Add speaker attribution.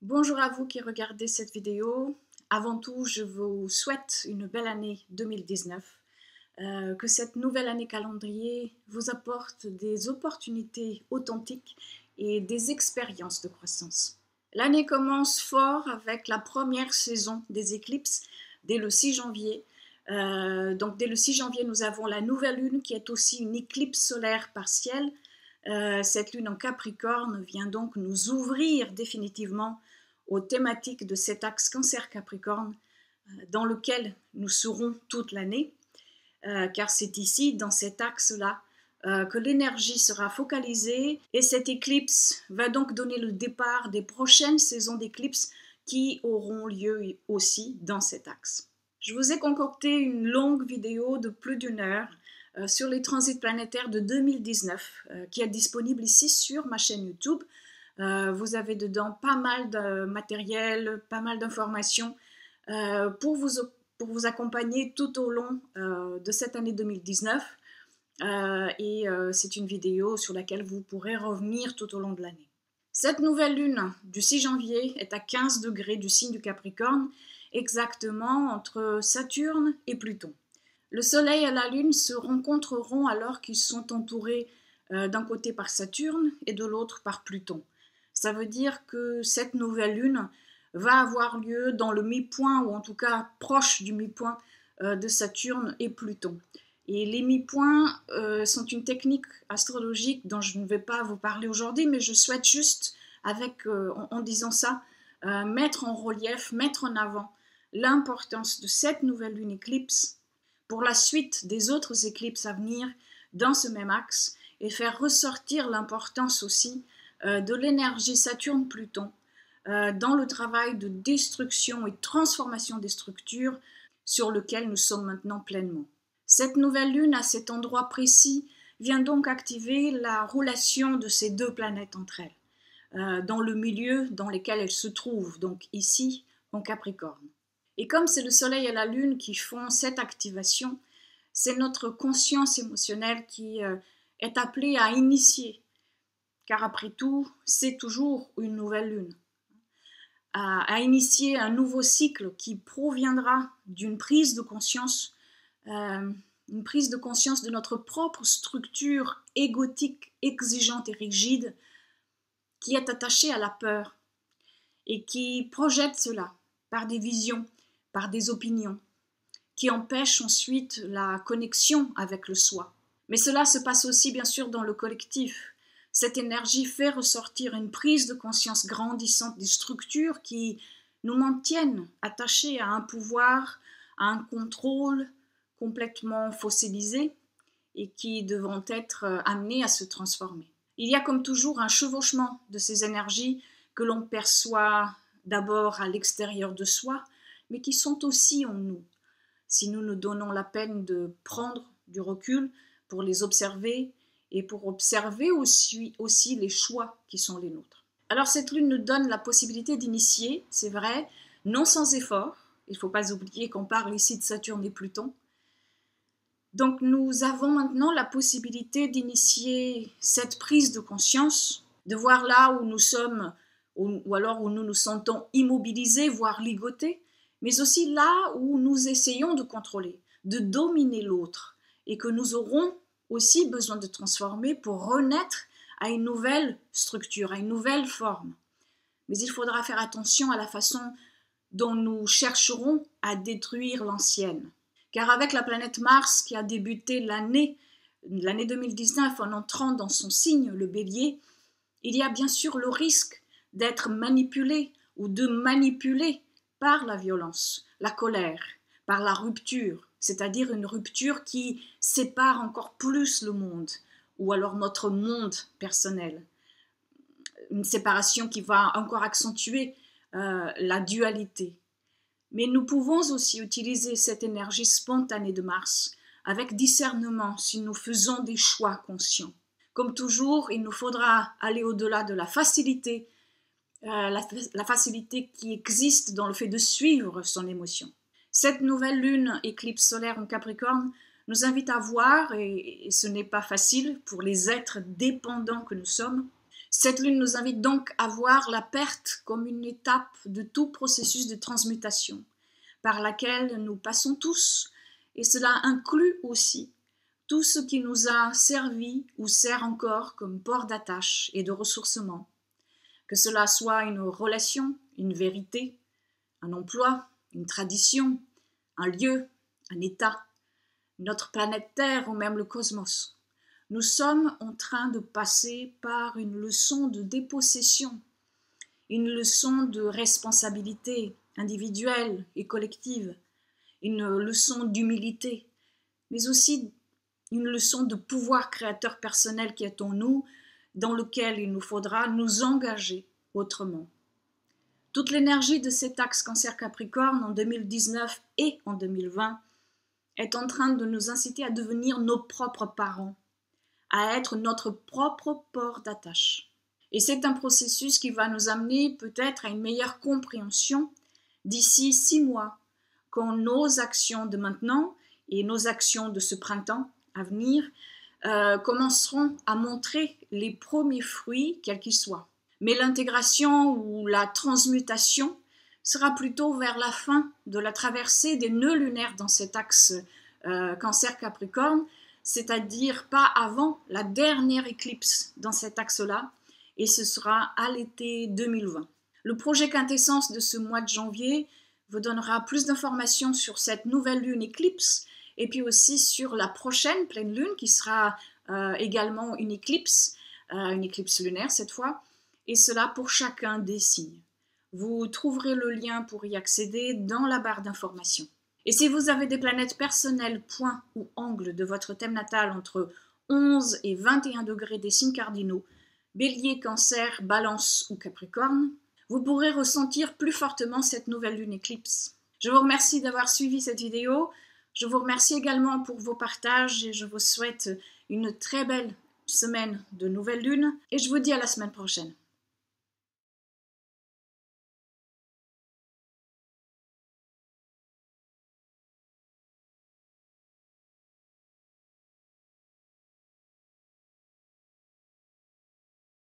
Speaker 1: Bonjour à vous qui regardez cette vidéo. Avant tout, je vous souhaite une belle année 2019. Que cette nouvelle année calendrier vous apporte des opportunités authentiques et des expériences de croissance. L'année commence fort avec la première saison des éclipses dès le 6 janvier. Donc dès le 6 janvier, nous avons la nouvelle lune qui est aussi une éclipse solaire partielle. Cette lune en Capricorne vient donc nous ouvrir définitivement aux thématiques de cet axe Cancer-Capricorne dans lequel nous serons toute l'année, car c'est ici, dans cet axe-là, que l'énergie sera focalisée et cette éclipse va donc donner le départ des prochaines saisons d'éclipses qui auront lieu aussi dans cet axe. Je vous ai concocté une longue vidéo de plus d'1 heure sur les transits planétaires de 2019 qui est disponible ici sur ma chaîne YouTube. Vous avez dedans pas mal de matériel, pas mal d'informations pour vous accompagner tout au long de cette année 2019. C'est une vidéo sur laquelle vous pourrez revenir tout au long de l'année. Cette nouvelle lune du 6 janvier est à 15 degrés du signe du Capricorne, exactement entre Saturne et Pluton. Le Soleil et la Lune se rencontreront alors qu'ils sont entourés d'un côté par Saturne et de l'autre par Pluton. Ça veut dire que cette nouvelle lune va avoir lieu dans le mi-point, ou en tout cas proche du mi-point de Saturne et Pluton. Et les mi-points sont une technique astrologique dont je ne vais pas vous parler aujourd'hui, mais je souhaite juste, en disant ça, mettre en relief, mettre en avant l'importance de cette nouvelle lune éclipse pour la suite des autres éclipses à venir dans ce même axe et faire ressortir l'importance aussi de l'énergie Saturne-Pluton dans le travail de destruction et transformation des structures sur lequel nous sommes maintenant pleinement. Cette nouvelle lune, à cet endroit précis, vient donc activer la relation de ces deux planètes entre elles, dans le milieu dans lequel elles se trouvent, donc ici en Capricorne. Et comme c'est le Soleil et la Lune qui font cette activation, c'est notre conscience émotionnelle qui est appelée à initier, car après tout, c'est toujours une nouvelle lune, à initier un nouveau cycle qui proviendra d'une prise de conscience, une prise de conscience de notre propre structure égotique, exigeante et rigide, qui est attachée à la peur et qui projette cela par des visions, par des opinions, qui empêchent ensuite la connexion avec le soi. Mais cela se passe aussi bien sûr dans le collectif. Cette énergie fait ressortir une prise de conscience grandissante des structures qui nous maintiennent attachés à un pouvoir, à un contrôle complètement fossilisé et qui devront être amenés à se transformer. Il y a comme toujours un chevauchement de ces énergies que l'on perçoit d'abord à l'extérieur de soi, mais qui sont aussi en nous, si nous nous donnons la peine de prendre du recul pour les observer et pour observer aussi les choix qui sont les nôtres. Alors cette lune nous donne la possibilité d'initier, c'est vrai, non sans effort. Il ne faut pas oublier qu'on parle ici de Saturne et Pluton. Donc nous avons maintenant la possibilité d'initier cette prise de conscience, de voir là où nous sommes, ou alors où nous nous sentons immobilisés, voire ligotés, mais aussi là où nous essayons de contrôler, de dominer l'autre, et que nous aurons aussi besoin de transformer pour renaître à une nouvelle structure, à une nouvelle forme. Mais il faudra faire attention à la façon dont nous chercherons à détruire l'ancienne. Car avec la planète Mars qui a débuté l'année 2019 en entrant dans son signe, le Bélier, il y a bien sûr le risque d'être manipulé ou de manipuler par la violence, la colère, par la rupture, c'est-à-dire une rupture qui sépare encore plus le monde, ou alors notre monde personnel. Une séparation qui va encore accentuer la dualité. Mais nous pouvons aussi utiliser cette énergie spontanée de Mars avec discernement si nous faisons des choix conscients. Comme toujours, il nous faudra aller au-delà de la facilité, la facilité qui existe dans le fait de suivre son émotion. Cette nouvelle lune éclipse solaire en Capricorne nous invite à voir, et ce n'est pas facile pour les êtres dépendants que nous sommes, Cette lune nous invite donc à voir la perte comme une étape de tout processus de transmutation par laquelle nous passons tous, et cela inclut aussi tout ce qui nous a servi ou sert encore comme port d'attache et de ressourcement, que cela soit une relation, une vérité, un emploi, une tradition, un lieu, un état, notre planète Terre ou même le cosmos. Nous sommes en train de passer par une leçon de dépossession, une leçon de responsabilité individuelle et collective, une leçon d'humilité, mais aussi une leçon de pouvoir créateur personnel qui est en nous, dans lequel il nous faudra nous engager autrement. Toute l'énergie de cet axe Cancer-Capricorne en 2019 et en 2020 est en train de nous inciter à devenir nos propres parents, à être notre propre port d'attache. Et c'est un processus qui va nous amener peut-être à une meilleure compréhension d'ici 6 mois, quand nos actions de maintenant et nos actions de ce printemps à venir commenceront à montrer les premiers fruits, quels qu'ils soient. Mais l'intégration ou la transmutation sera plutôt vers la fin de la traversée des nœuds lunaires dans cet axe Cancer-Capricorne, c'est-à-dire pas avant la dernière éclipse dans cet axe-là, et ce sera à l'été 2020. Le projet Quintessence de ce mois de janvier vous donnera plus d'informations sur cette nouvelle lune éclipse, et puis aussi sur la prochaine pleine lune qui sera également une éclipse lunaire cette fois, et cela pour chacun des signes. Vous trouverez le lien pour y accéder dans la barre d'informations. Et si vous avez des planètes personnelles, points ou angles de votre thème natal entre 11 et 21 degrés des signes cardinaux, Bélier, Cancer, Balance ou Capricorne, vous pourrez ressentir plus fortement cette nouvelle lune éclipse. Je vous remercie d'avoir suivi cette vidéo. Je vous remercie également pour vos partages et je vous souhaite une très belle semaine de nouvelle lune et je vous dis à la semaine prochaine.